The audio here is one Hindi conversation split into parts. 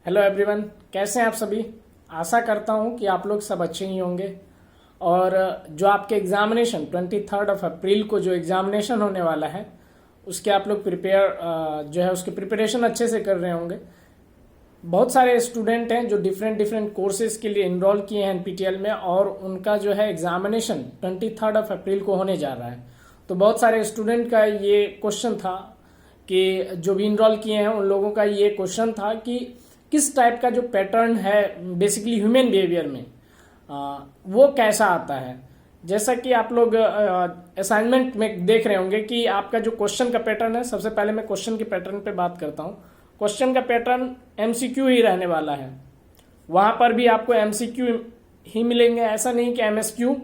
हेलो एवरीवन, कैसे हैं आप सभी। आशा करता हूं कि आप लोग सब अच्छे ही होंगे। और जो आपके एग्जामिनेशन 23 अप्रैल को जो एग्जामिनेशन होने वाला है उसके आप लोग जो है उसकी प्रिपरेशन अच्छे से कर रहे होंगे। बहुत सारे स्टूडेंट हैं जो डिफरेंट डिफरेंट कोर्सेज के लिए इनरोल किए हैं एनपीटीईएल में, और उनका जो है एग्जामिनेशन 23 अप्रैल को होने जा रहा है। तो बहुत सारे स्टूडेंट का ये क्वेश्चन था कि जो भी इनरोल किए हैं उन लोगों का ये क्वेश्चन था कि किस टाइप का जो पैटर्न है बेसिकली ह्यूमन बिहेवियर में वो कैसा आता है। जैसा कि आप लोग असाइनमेंट में देख रहे होंगे कि आपका जो क्वेश्चन का पैटर्न है, सबसे पहले मैं क्वेश्चन के पैटर्न पे बात करता हूँ। क्वेश्चन का पैटर्न एमसीक्यू ही रहने वाला है। वहां पर भी आपको एमसीक्यू ही मिलेंगे, ऐसा नहीं कि एमएसक्यू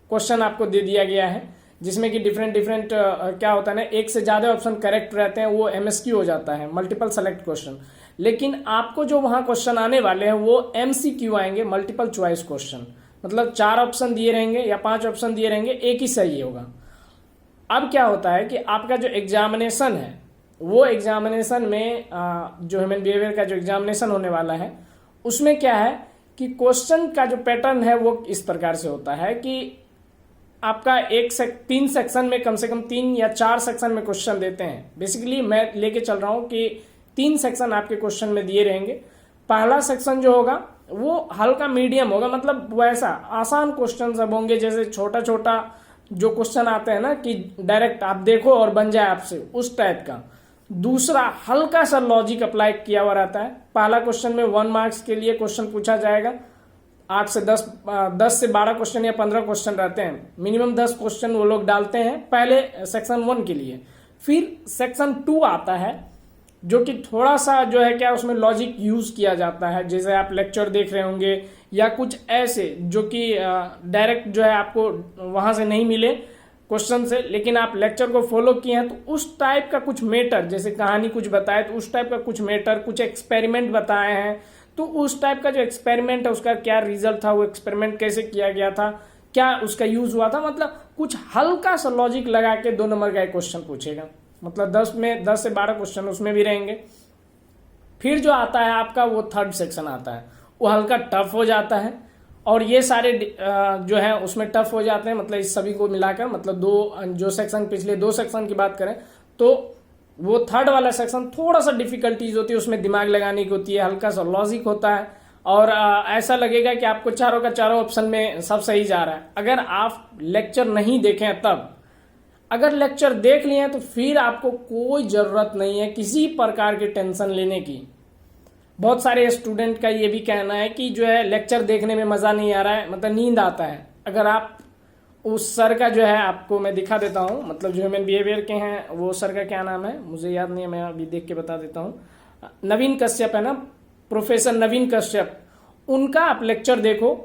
क्वेश्चन आपको दे दिया गया है जिसमें कि डिफरेंट डिफरेंट क्या होता है ना, एक से ज्यादा ऑप्शन करेक्ट रहते हैं, वो एमएसक्यू हो जाता है, मल्टीपल सेलेक्ट क्वेश्चन। लेकिन आपको जो वहां क्वेश्चन आने वाले हैं वो एमसीक्यू आएंगे, मल्टीपल चॉइस क्वेश्चन। मतलब 4 ऑप्शन दिए रहेंगे या 5 ऑप्शन दिए रहेंगे, एक ही सही होगा। अब क्या होता है कि आपका जो एग्जामिनेशन है वो एग्जामिनेशन में जो ह्यूमन बिहेवियर का जो एग्जामिनेशन होने वाला है उसमें क्या है कि क्वेश्चन का जो पैटर्न है वो इस प्रकार से होता है कि आपका 3 सेक्शन में कम से कम 3 या 4 सेक्शन में क्वेश्चन देते हैं। बेसिकली मैं लेके चल रहा हूं कि 3 सेक्शन आपके क्वेश्चन में दिए रहेंगे। पहला सेक्शन जो होगा वो हल्का मीडियम होगा, मतलब वैसा आसान क्वेश्चन सब होंगे, जैसे छोटा छोटा जो क्वेश्चन आते हैं ना कि डायरेक्ट आप देखो और बन जाए आपसे, उस टाइप का। दूसरा हल्का सा लॉजिक अप्लाई किया हुआ रहता है। पहला क्वेश्चन में 1 मार्क्स के लिए क्वेश्चन पूछा जाएगा। 8 से 10 से 12 क्वेश्चन या 15 क्वेश्चन रहते हैं, मिनिमम 10 क्वेश्चन वो लोग डालते हैं पहले सेक्शन 1 के लिए। फिर सेक्शन 2 आता है जो कि थोड़ा सा जो है क्या उसमें लॉजिक यूज किया जाता है, जैसे आप लेक्चर देख रहे होंगे या कुछ ऐसे जो कि डायरेक्ट जो है आपको वहां से नहीं मिले क्वेश्चन से, लेकिन आप लेक्चर को फॉलो किए हैं तो उस टाइप का कुछ मैटर, जैसे कहानी कुछ बताए तो उस टाइप का कुछ मैटर, कुछ एक्सपेरिमेंट बताए हैं तो उस टाइप का जो एक्सपेरिमेंट है उसका क्या रिजल्ट था, वो एक्सपेरिमेंट कैसे किया गया था, क्या उसका यूज हुआ था, मतलब कुछ हल्का सा लॉजिक लगा के 2 नंबर का एक क्वेश्चन पूछेगा। मतलब 10 से 12 क्वेश्चन उसमें भी रहेंगे। फिर जो आता है आपका वो 3rd सेक्शन आता है, वो हल्का टफ हो जाता है। और ये सारे जो है उसमें टफ हो जाते हैं, मतलब इस सभी को मिलाकर, मतलब जो सेक्शन पिछले 2 सेक्शन की बात करें तो वो 3rd वाला सेक्शन थोड़ा सा डिफिकल्टीज होती है, उसमें दिमाग लगाने की होती है, हल्का सा लॉजिक होता है और ऐसा लगेगा कि आपको चारों का चारों ऑप्शन में सब सही जा रहा है। अगर आप लेक्चर नहीं देखें तब, अगर लेक्चर देख लिए हैं तो फिर आपको कोई जरूरत नहीं है किसी प्रकार की टेंशन लेने की। बहुत सारे स्टूडेंट का ये भी कहना है कि जो है लेक्चर देखने में मजा नहीं आ रहा है, मतलब नींद आता है। अगर आप उस सर का जो है आपको मैं दिखा देता हूं, मतलब जो ह्यूमन बिहेवियर के हैं वो सर का क्या नाम है मुझे याद नहीं है, मैं अभी देख के बता देता हूं। नवीन कश्यप है ना, प्रोफेसर नवीन कश्यप, उनका आप लेक्चर देखो,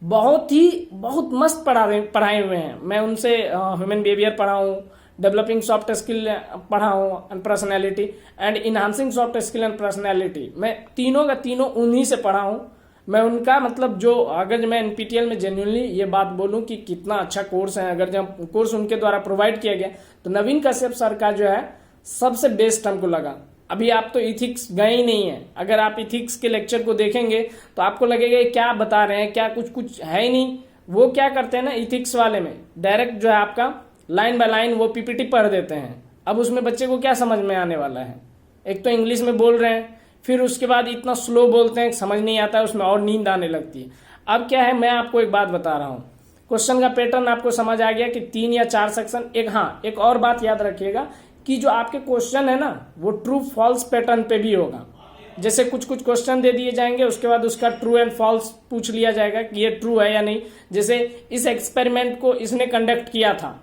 बहुत मस्त पढ़ाए हुए हैं। मैं उनसे ह्यूमन बिहेवियर पढ़ा हूँ, डेवलपिंग सॉफ्ट स्किल पढ़ा हूँ and personality, and enhancing soft skill and personality, मैं तीनों का तीनों उन्हीं से पढ़ा हूँ। मैं उनका मतलब जो, अगर मैं एनपीटीईएल में जेन्युइनली ये बात बोलूं कि कितना अच्छा कोर्स है, अगर जब कोर्स उनके द्वारा प्रोवाइड किया गया तो नवीन कश्यप सर का जो है सबसे बेस्ट हमको लगा। अभी आप तो इथिक्स गए ही नहीं है, अगर आप इथिक्स के लेक्चर को देखेंगे तो आपको लगेगा क्या बता रहे हैं, क्या कुछ है ही नहीं। वो क्या करते हैं ना इथिक्स वाले में, डायरेक्ट जो है आपका लाइन बाय लाइन वो पीपीटी पढ़ देते हैं। अब उसमें बच्चे को क्या समझ में आने वाला है, एक तो इंग्लिश में बोल रहे हैं, फिर उसके बाद इतना स्लो बोलते हैं समझ नहीं आता है, उसमें और नींद आने लगती है। अब क्या है, मैं आपको एक बात बता रहा हूं, क्वेश्चन का पैटर्न आपको समझ आ गया कि 3 या 4 सेक्शन। एक और बात याद रखिएगा कि जो आपके क्वेश्चन है ना वो ट्रू फॉल्स पैटर्न पे भी होगा। जैसे कुछ क्वेश्चन दे दिए जाएंगे, उसके बाद उसका ट्रू एंड फॉल्स पूछ लिया जाएगा कि ये ट्रू है या नहीं। जैसे इस एक्सपेरिमेंट को इसने कंडक्ट किया था,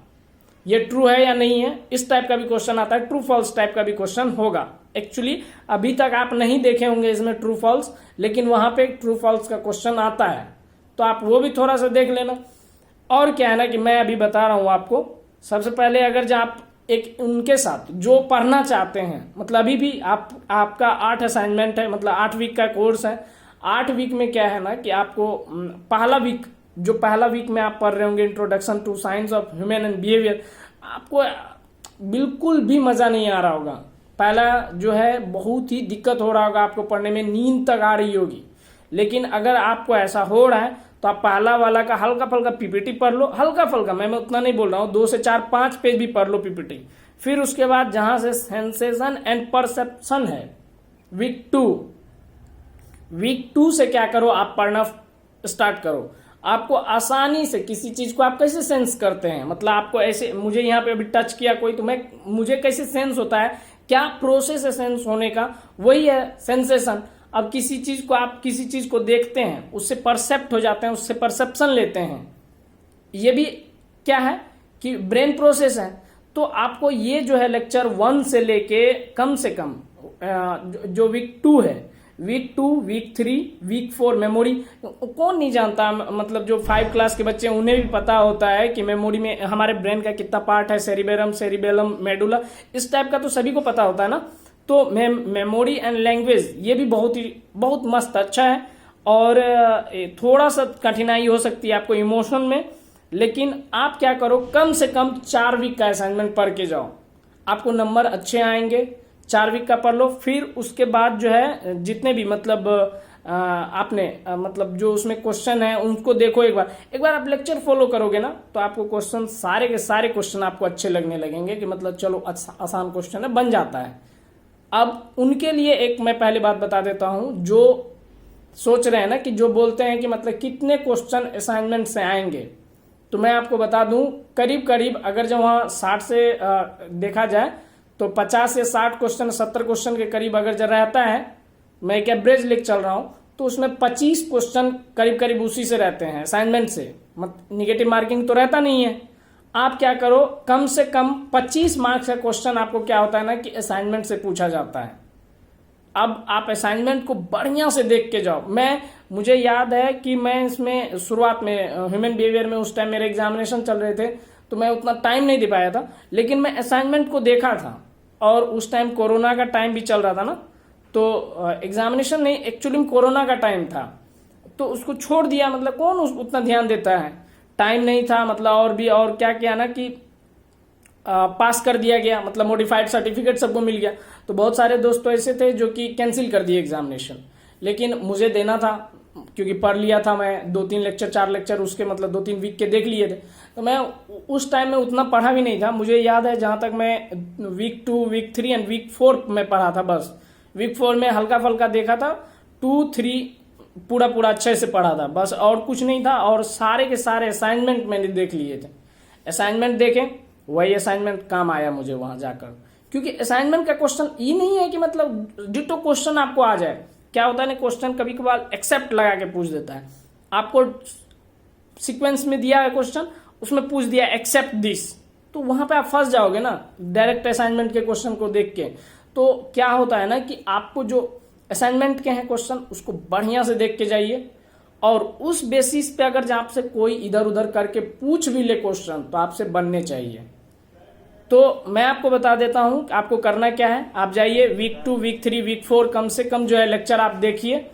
ये ट्रू है या नहीं है, इस टाइप का भी क्वेश्चन आता है, ट्रू फॉल्स टाइप का भी क्वेश्चन होगा। एक्चुअली अभी तक आप नहीं देखे होंगे इसमें ट्रू फॉल्स, लेकिन वहां पे ट्रू फॉल्स का क्वेश्चन आता है, तो आप वो भी थोड़ा सा देख लेना। और क्या है ना कि मैं अभी बता रहा हूं आपको, सबसे पहले अगर जो आप एक उनके साथ जो पढ़ना चाहते हैं, मतलब अभी भी आपका 8 असाइनमेंट है, मतलब 8 वीक का कोर्स है। 8 वीक में क्या है ना कि आपको पहला वीक में आप पढ़ रहे होंगे introduction to science of human and behaviour, आपको बिल्कुल भी मजा नहीं आ रहा होगा। पहला जो है बहुत ही दिक्कत हो रहा होगा आपको पढ़ने में, नींद तक आ रही होगी। लेकिन अगर आपको ऐसा हो रहा है तो आप पहला वाला का हल्का फुल्का पीपीटी पढ़ लो, हल्का फुल्का, मैं उतना नहीं बोल रहा हूँ, 2 से 4 5 पेज भी पढ़ लो पीपीटी। फिर उसके बाद जहां से सेंसेशन एंड परसेप्शन है वीक टू से क्या करो, आप पढ़ना स्टार्ट करो। आपको आसानी से किसी चीज को आप कैसे सेंस करते हैं, मतलब आपको ऐसे, मुझे यहाँ पे अभी टच किया कोई तो मुझे कैसे सेंस होता है, क्या प्रोसेस है सेंस होने का, वही है सेंसेशन। अब किसी चीज को आप किसी चीज को देखते हैं, उससे परसेप्ट हो जाते हैं, उससे परसेप्शन लेते हैं, ये भी क्या है कि ब्रेन प्रोसेस है। तो आपको ये जो है लेक्चर 1 से लेके कम से कम जो वीक 2 है, वीक 2, वीक 3, वीक 4 मेमोरी, कौन नहीं जानता, मतलब जो 5 क्लास के बच्चे हैं उन्हें भी पता होता है कि मेमोरी में हमारे ब्रेन का कितना पार्ट है, सेरिबेलम, मेडुला, इस टाइप का तो सभी को पता होता है ना। तो मेमोरी एंड लैंग्वेज ये भी बहुत मस्त अच्छा है। और थोड़ा सा कठिनाई हो सकती है आपको इमोशन में, लेकिन आप क्या करो, कम से कम 4 वीक का असाइनमेंट पढ़ के जाओ, आपको नंबर अच्छे आएंगे। 4 वीक का पढ़ लो, फिर उसके बाद जो है जितने भी मतलब आपने मतलब जो उसमें क्वेश्चन है उनको देखो एक बार आप लेक्चर फॉलो करोगे ना, तो आपको क्वेश्चन सारे के सारे क्वेश्चन आपको अच्छे लगने लगेंगे कि मतलब चलो आसान क्वेश्चन है, बन जाता है। अब उनके लिए एक मैं पहले बात बता देता हूं, जो सोच रहे हैं ना कि जो बोलते हैं कि मतलब कितने क्वेश्चन असाइनमेंट से आएंगे, तो मैं आपको बता दूं करीब अगर जब वहां 60 से देखा जाए तो 50 या 60 क्वेश्चन, 70 क्वेश्चन के करीब अगर जब रहता है, मैं एक एवरेज लिख चल रहा हूं, तो उसमें 25 क्वेश्चन करीब उसी से रहते हैं असाइनमेंट से, निगेटिव मार्किंग तो रहता नहीं है। आप क्या करो, कम से कम 25 मार्क्स का क्वेश्चन आपको क्या होता है ना कि असाइनमेंट से पूछा जाता है। अब आप असाइनमेंट को बढ़िया से देख के जाओ। मुझे याद है कि मैं इसमें शुरुआत में ह्यूमन बिहेवियर में उस टाइम मेरे एग्जामिनेशन चल रहे थे, तो मैं उतना टाइम नहीं दे पाया था, लेकिन मैं असाइनमेंट को देखा था। और उस टाइम कोरोना का टाइम भी चल रहा था ना, तो एग्जामिनेशन नहीं, एक्चुअली में कोरोना का टाइम था, तो उसको छोड़ दिया। मतलब कौन उतना ध्यान देता है, टाइम नहीं था, मतलब और क्या किया ना कि पास कर दिया गया, मतलब मॉडिफाइड सर्टिफिकेट सबको मिल गया। तो बहुत सारे दोस्त तो ऐसे थे जो कि कैंसिल कर दिए एग्जामिनेशन, लेकिन मुझे देना था क्योंकि पढ़ लिया था मैं, 2-3 लेक्चर 4 लेक्चर उसके मतलब 2-3 वीक के देख लिए थे। तो मैं उस टाइम में उतना पढ़ा भी नहीं था। मुझे याद है जहां तक मैं वीक 2, वीक 3 एंड वीक 4 में पढ़ा था, बस वीक 4 में हल्का फल्का देखा था, 2, 3 पूरा अच्छे से पढ़ा था बस, और कुछ नहीं था। और सारे के सारे असाइनमेंट मैंने देख लिए थे, असाइनमेंट देखे, वही असाइनमेंट काम आया मुझे वहां जाकर। क्योंकि असाइनमेंट का क्वेश्चन ये नहीं है कि मतलब डिटो क्वेश्चन आपको आ जाए। क्या होता है ना, क्वेश्चन कभी कभार एक्सेप्ट लगा के पूछ देता है, आपको सीक्वेंस में दिया है क्वेश्चन, उसमें पूछ दिया एक्सेप्ट दिस, तो वहां पे आप फंस जाओगे ना डायरेक्ट असाइनमेंट के क्वेश्चन को देख के। तो क्या होता है ना कि आपको जो असाइनमेंट के हैं क्वेश्चन, उसको बढ़िया से देख के जाइए, और उस बेसिस पे अगर आपसे कोई इधर उधर करके पूछ भी ले क्वेश्चन, तो आपसे बनने चाहिए। तो मैं आपको बता देता हूं आपको करना क्या है। आप जाइए वीक 2, वीक 3, वीक 4 कम से कम जो है लेक्चर आप देखिए।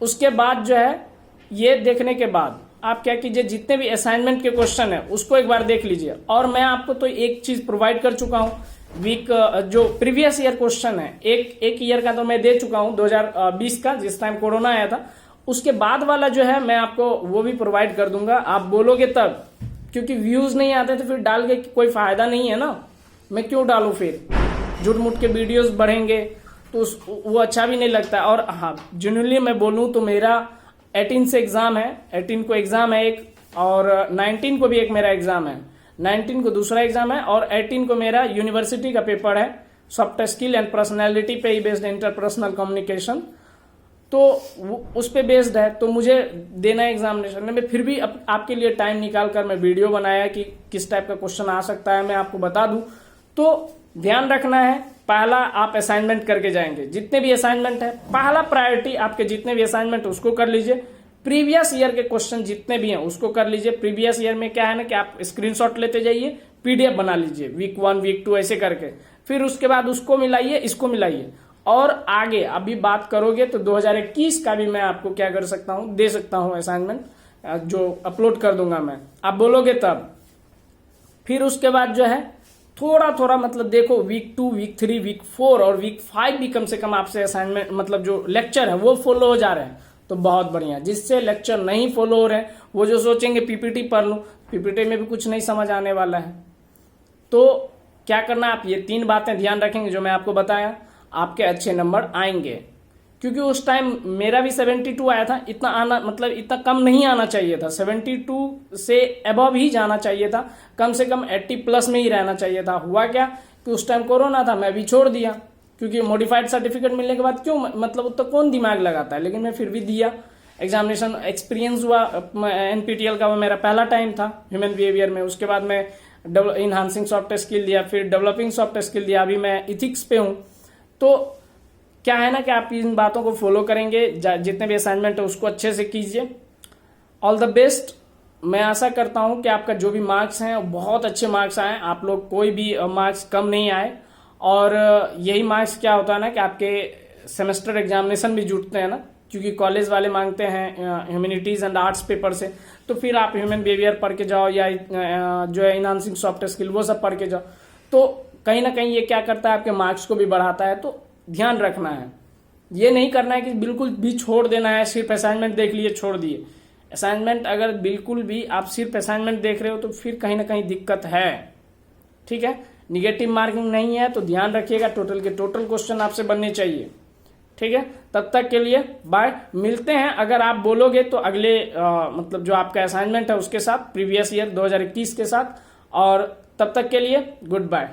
उसके बाद जो है ये देखने के बाद आप क्या कीजिए, जितने भी असाइनमेंट के क्वेश्चन है उसको एक बार देख लीजिए। और मैं आपको तो एक चीज प्रोवाइड कर चुका हूं, वीक जो प्रीवियस ईयर क्वेश्चन है, एक ईयर का तो मैं दे चुका हूं, 2020 का जिस टाइम कोरोना आया था। उसके बाद वाला जो है मैं आपको वो भी प्रोवाइड कर दूंगा, आप बोलोगे तब, क्योंकि व्यूज नहीं आते तो फिर डाल के कोई फायदा नहीं है ना, मैं क्यों डालूं, फिर झूठ मूठ के वीडियोस बढ़ेंगे तो वो अच्छा भी नहीं लगता। और हाँ, जेन्युइनली मैं बोलूं तो मेरा 18 से एग्जाम है, 18 को एग्जाम है एक, और 19 को भी एक मेरा एग्जाम है, 19 को दूसरा एग्जाम है, और 18 को मेरा यूनिवर्सिटी का पेपर है, सॉफ्ट स्किल एंड पर्सनैलिटी पे ही बेस्ड इंटरपर्सनल कम्युनिकेशन, तो उस पे बेस्ड है। तो मुझे देना है एग्जामिनेशन में, मैं फिर भी आपके लिए टाइम निकाल कर मैं वीडियो बनाया कि किस टाइप का क्वेश्चन आ सकता है, मैं आपको बता दूं। तो ध्यान रखना है, पहला आप असाइनमेंट करके जाएंगे, जितने भी असाइनमेंट है पहला प्रायोरिटी आपके जितने भी असाइनमेंट उसको कर लीजिए। प्रीवियस ईयर के क्वेश्चन जितने भी हैं उसको कर लीजिए। प्रीवियस ईयर में क्या है ना कि आप स्क्रीनशॉट लेते जाइए, पीडीएफ बना लीजिए, वीक 1, वीक 2 ऐसे करके, फिर उसके बाद उसको मिलाइए, इसको मिलाइए, और आगे अभी बात करोगे तो 2021 का भी मैं आपको क्या कर सकता हूं, दे सकता हूं असाइनमेंट, जो अपलोड कर दूंगा मैं, आप बोलोगे तब। फिर उसके बाद जो है थोड़ा थोड़ा मतलब देखो वीक 2, वीक 3, वीक 4 और वीक 5 भी कम से कम आपसे असाइनमेंट मतलब जो लेक्चर है वो फॉलो हो जा रहे हैं तो बहुत बढ़िया। जिससे लेक्चर नहीं फॉलो हो रहे हैं वो जो सोचेंगे पीपीटी पढ़ लूं, पीपीटी में भी कुछ नहीं समझ आने वाला है। तो क्या करना है, आप ये 3 बातें ध्यान रखेंगे जो मैं आपको बताया, आपके अच्छे नंबर आएंगे। क्योंकि उस टाइम मेरा भी 72 आया था, इतना आना मतलब इतना कम नहीं आना चाहिए था, 72 से अबव ही जाना चाहिए था, कम से कम 80 प्लस में ही रहना चाहिए था। हुआ क्या कि उस टाइम कोरोना था, मैं भी छोड़ दिया, क्योंकि मॉडिफाइड सर्टिफिकेट मिलने के बाद क्यों मतलब उतना कौन दिमाग लगाता है, लेकिन मैं फिर भी दिया एग्जामिनेशन। एक्सपीरियंस हुआ, एनपीटीएल का वो मेरा पहला टाइम था ह्यूमन बिहेवियर में। उसके बाद मैं इनहांसिंग सॉफ्ट स्किल दिया, फिर डेवलपिंग सॉफ्ट स्किल दिया, अभी मैं इथिक्स पे हूँ। तो क्या है ना कि आप इन बातों को फॉलो करेंगे, जितने भी असाइनमेंट है उसको अच्छे से कीजिए। All the best. मैं आशा करता हूं कि आपका जो भी मार्क्स हैं बहुत अच्छे मार्क्स आए, आप लोग कोई भी मार्क्स कम नहीं आए। और यही मार्क्स क्या होता है ना कि आपके सेमेस्टर एग्जामिनेशन भी जुटते हैं ना, क्योंकि कॉलेज वाले मांगते हैं ह्यूमैनिटीज एंड आर्ट्स पेपर से, तो फिर आप ह्यूमन बिहेवियर पढ़ के जाओ या जो है इनहांसिंग सॉफ्ट स्किल वो सब पढ़ के जाओ। तो कहीं ना कहीं ये क्या करता है, आपके मार्क्स को भी बढ़ाता है। तो ध्यान रखना है, ये नहीं करना है कि बिल्कुल भी छोड़ देना है, सिर्फ असाइनमेंट देख लिए छोड़ दिए। असाइनमेंट अगर बिल्कुल भी आप सिर्फ असाइनमेंट देख रहे हो तो फिर कहीं ना कहीं दिक्कत है। ठीक है, निगेटिव मार्किंग नहीं है तो ध्यान रखिएगा, टोटल के टोटल क्वेश्चन आपसे बनने चाहिए। ठीक है, तब तक के लिए बाय, मिलते हैं अगर आप बोलोगे तो अगले मतलब जो आपका असाइनमेंट है उसके साथ, प्रीवियस ईयर 2021 के साथ। और तब तक के लिए गुड बाय।